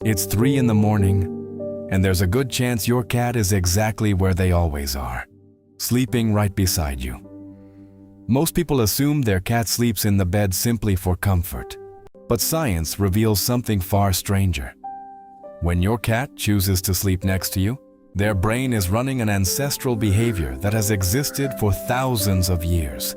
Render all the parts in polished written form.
It's 3 in the morning, and there's a good chance your cat is exactly where they always are, sleeping right beside you. Most people assume their cat sleeps in the bed simply for comfort, but science reveals something far stranger. When your cat chooses to sleep next to you, their brain is running an ancestral behavior that has existed for thousands of years.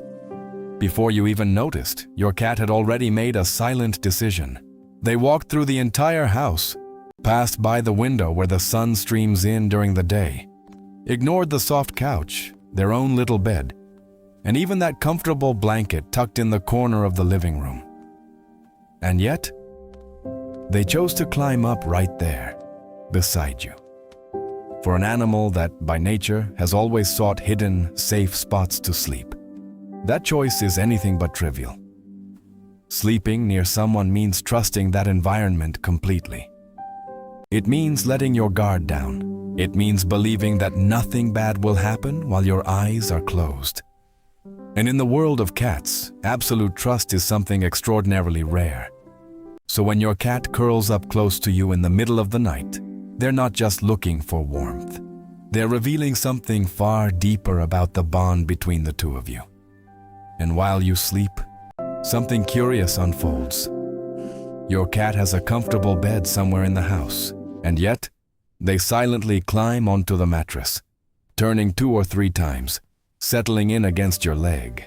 Before you even noticed, your cat had already made a silent decision. They walked through the entire house, passed by the window where the sun streams in during the day, ignored the soft couch, their own little bed, and even that comfortable blanket tucked in the corner of the living room. And yet, they chose to climb up right there, beside you. For an animal that, by nature, has always sought hidden, safe spots to sleep, that choice is anything but trivial. Sleeping near someone means trusting that environment completely. It means letting your guard down. It means believing that nothing bad will happen while your eyes are closed. And in the world of cats, absolute trust is something extraordinarily rare. So when your cat curls up close to you in the middle of the night, they're not just looking for warmth. They're revealing something far deeper about the bond between the two of you. And while you sleep, something curious unfolds. Your cat has a comfortable bed somewhere in the house, and yet, they silently climb onto the mattress, turning 2 or 3 times, settling in against your leg,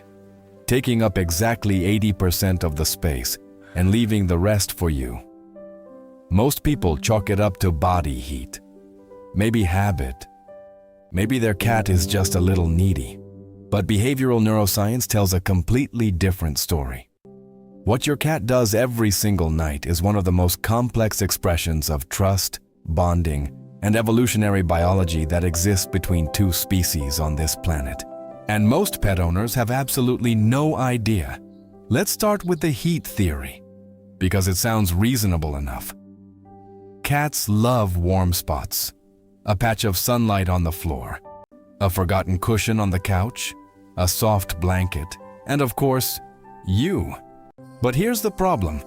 taking up exactly 80% of the space and leaving the rest for you. Most people chalk it up to body heat, maybe habit, maybe their cat is just a little needy. But behavioral neuroscience tells a completely different story. What your cat does every single night is one of the most complex expressions of trust, bonding, and evolutionary biology that exists between 2 species on this planet. And most pet owners have absolutely no idea. Let's start with the heat theory, because it sounds reasonable enough. Cats love warm spots, a patch of sunlight on the floor, a forgotten cushion on the couch, a soft blanket, and of course, you. But here's the problem.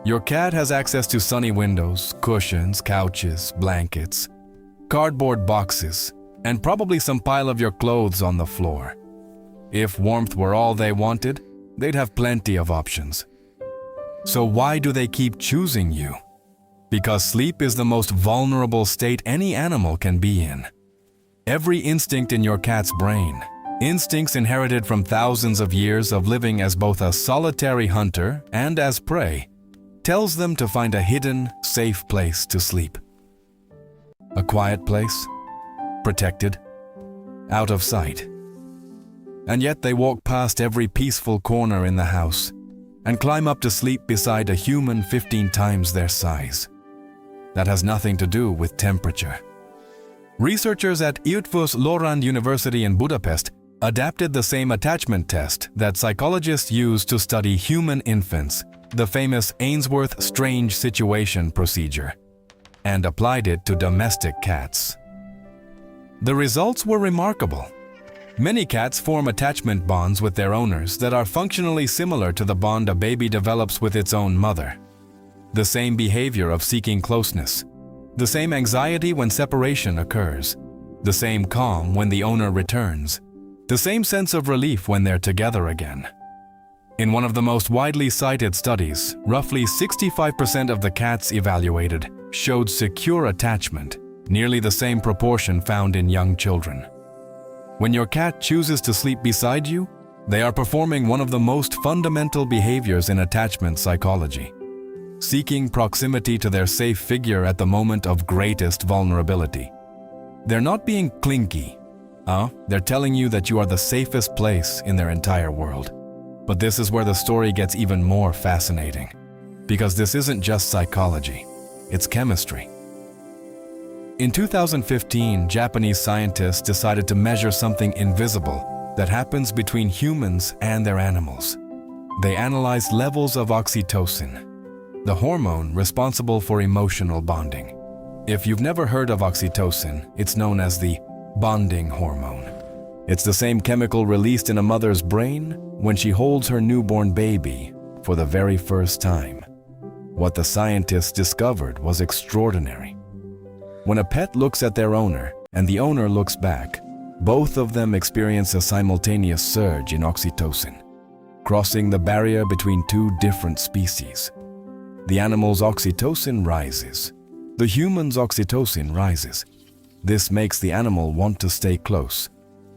Your cat has access to sunny windows, cushions, couches, blankets, cardboard boxes, and probably some pile of your clothes on the floor. If warmth were all they wanted, they'd have plenty of options. So why do they keep choosing you? Because sleep is the most vulnerable state any animal can be in. Every instinct in your cat's brain, instincts inherited from thousands of years of living as both a solitary hunter and as prey, tells them to find a hidden, safe place to sleep. A quiet place, protected, out of sight. And yet they walk past every peaceful corner in the house and climb up to sleep beside a human 15 times their size. That has nothing to do with temperature. Researchers at Eötvös Loránd University in Budapest adapted the same attachment test that psychologists use to study human infants, the famous Ainsworth strange situation procedure, and applied it to domestic cats. The results were remarkable. Many cats form attachment bonds with their owners that are functionally similar to the bond a baby develops with its own mother. The same behavior of seeking closeness, the same anxiety when separation occurs, the same calm when the owner returns, the same sense of relief when they're together again. In one of the most widely cited studies, roughly 65% of the cats evaluated showed secure attachment, nearly the same proportion found in young children. When your cat chooses to sleep beside you, they are performing one of the most fundamental behaviors in attachment psychology, seeking proximity to their safe figure at the moment of greatest vulnerability. They're not being clingy. They're telling you that you are the safest place in their entire world. But this is where the story gets even more fascinating, because this isn't just psychology, it's chemistry. In 2015, Japanese scientists decided to measure something invisible that happens between humans and their animals. They analyzed levels of oxytocin, the hormone responsible for emotional bonding. If you've never heard of oxytocin, it's known as the bonding hormone. It's the same chemical released in a mother's brain when she holds her newborn baby for the very first time. What the scientists discovered was extraordinary. When a pet looks at their owner and the owner looks back, both of them experience a simultaneous surge in oxytocin, crossing the barrier between two different species. The animal's oxytocin rises. The human's oxytocin rises. This makes the animal want to stay close.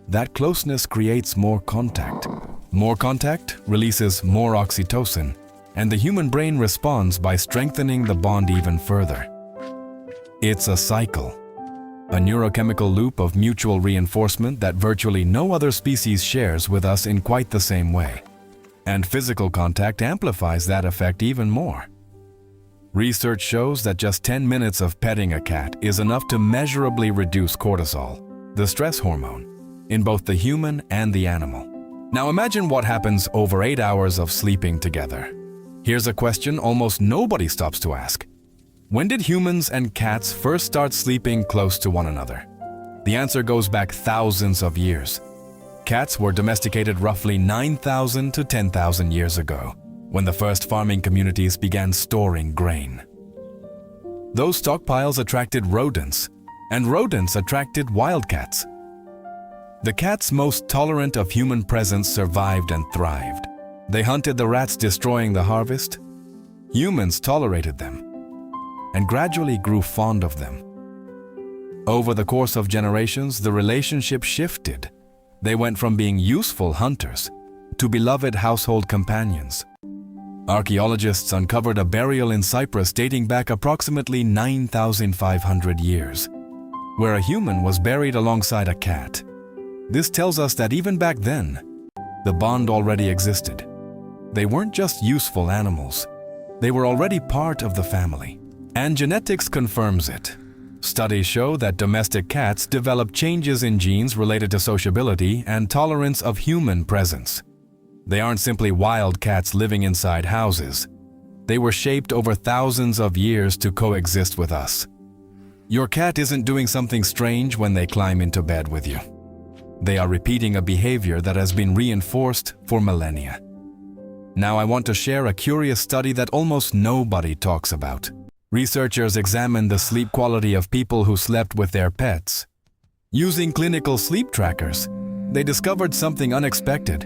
That closeness creates more contact. More contact releases more oxytocin, and the human brain responds by strengthening the bond even further. It's a cycle, a neurochemical loop of mutual reinforcement that virtually no other species shares with us in quite the same way. And physical contact amplifies that effect even more. Research shows that just 10 minutes of petting a cat is enough to measurably reduce cortisol, the stress hormone, in both the human and the animal. Now imagine what happens over 8 hours of sleeping together. Here's a question almost nobody stops to ask. When did humans and cats first start sleeping close to one another? The answer goes back thousands of years. Cats were domesticated roughly 9,000 to 10,000 years ago, when the first farming communities began storing grain. Those stockpiles attracted rodents, and rodents attracted wildcats. The cats most tolerant of human presence survived and thrived. They hunted the rats, destroying the harvest. Humans tolerated them and gradually grew fond of them. Over the course of generations, the relationship shifted. They went from being useful hunters to beloved household companions. Archaeologists uncovered a burial in Cyprus dating back approximately 9,500 years, where a human was buried alongside a cat. This tells us that even back then, the bond already existed. They weren't just useful animals. They were already part of the family. And genetics confirms it. Studies show that domestic cats develop changes in genes related to sociability and tolerance of human presence. They aren't simply wild cats living inside houses. They were shaped over thousands of years to coexist with us. Your cat isn't doing something strange when they climb into bed with you. They are repeating a behavior that has been reinforced for millennia. Now I want to share a curious study that almost nobody talks about. Researchers examined the sleep quality of people who slept with their pets. Using clinical sleep trackers, they discovered something unexpected.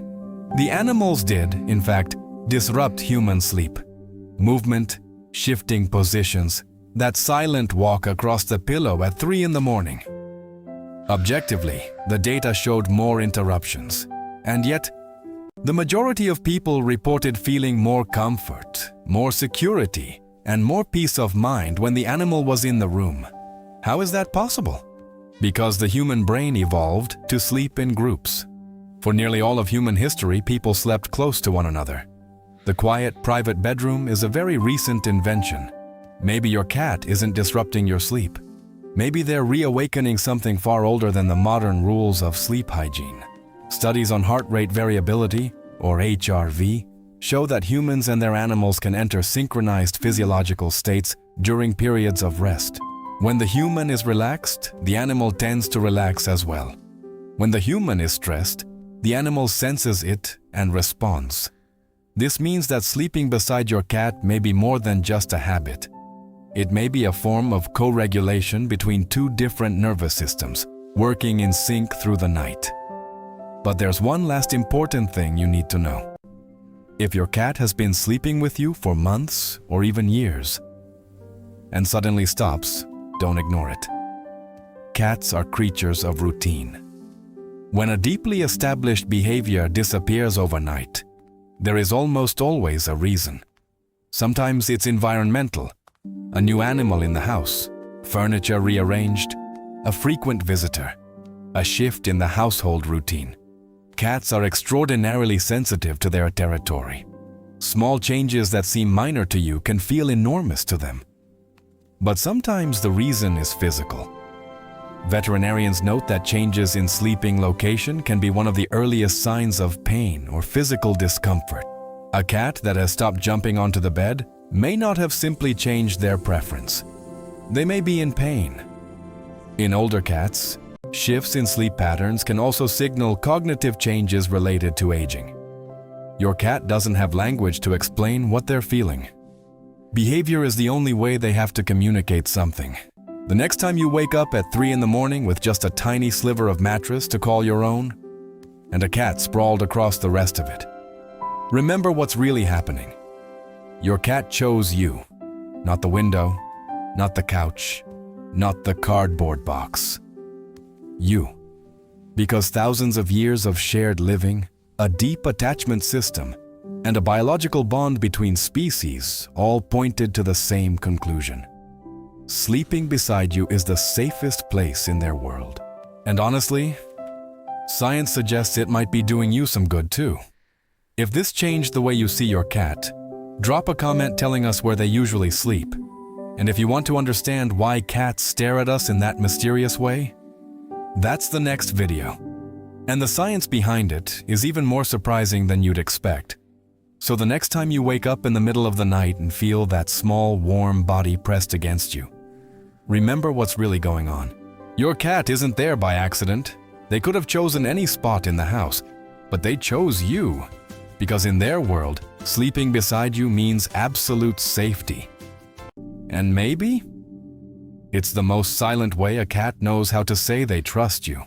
The animals did, in fact, disrupt human sleep. Movement, shifting positions, that silent walk across the pillow at 3 in the morning. Objectively, the data showed more interruptions, and yet, the majority of people reported feeling more comfort, more security, and more peace of mind when the animal was in the room. How is that possible? Because the human brain evolved to sleep in groups. For nearly all of human history, people slept close to one another. The quiet, private bedroom is a very recent invention. Maybe your cat isn't disrupting your sleep. Maybe they're reawakening something far older than the modern rules of sleep hygiene. Studies on heart rate variability, or HRV, show that humans and their animals can enter synchronized physiological states during periods of rest. When the human is relaxed, the animal tends to relax as well. When the human is stressed, the animal senses it and responds. This means that sleeping beside your cat may be more than just a habit. It may be a form of co-regulation between two different nervous systems, working in sync through the night. But there's one last important thing you need to know. If your cat has been sleeping with you for months or even years, and suddenly stops, don't ignore it. Cats are creatures of routine. When a deeply established behavior disappears overnight, there is almost always a reason. Sometimes it's environmental, a new animal in the house, furniture rearranged, a frequent visitor, a shift in the household routine. Cats are extraordinarily sensitive to their territory. Small changes that seem minor to you can feel enormous to them. But sometimes the reason is physical. Veterinarians note that changes in sleeping location can be one of the earliest signs of pain or physical discomfort. A cat that has stopped jumping onto the bed may not have simply changed their preference. They may be in pain. In older cats, shifts in sleep patterns can also signal cognitive changes related to aging. Your cat doesn't have language to explain what they're feeling. Behavior is the only way they have to communicate something. The next time you wake up at 3 in the morning with just a tiny sliver of mattress to call your own, and a cat sprawled across the rest of it, remember what's really happening. Your cat chose you, not the window, not the couch, not the cardboard box. You. Because thousands of years of shared living, a deep attachment system, and a biological bond between species all pointed to the same conclusion. Sleeping beside you is the safest place in their world. And honestly, science suggests it might be doing you some good too. If this changed the way you see your cat, drop a comment telling us where they usually sleep. And if you want to understand why cats stare at us in that mysterious way, that's the next video. And the science behind it is even more surprising than you'd expect. So the next time you wake up in the middle of the night and feel that small, warm body pressed against you, remember what's really going on. Your cat isn't there by accident. They could have chosen any spot in the house, but they chose you. Because in their world, sleeping beside you means absolute safety. And maybe it's the most silent way a cat knows how to say they trust you.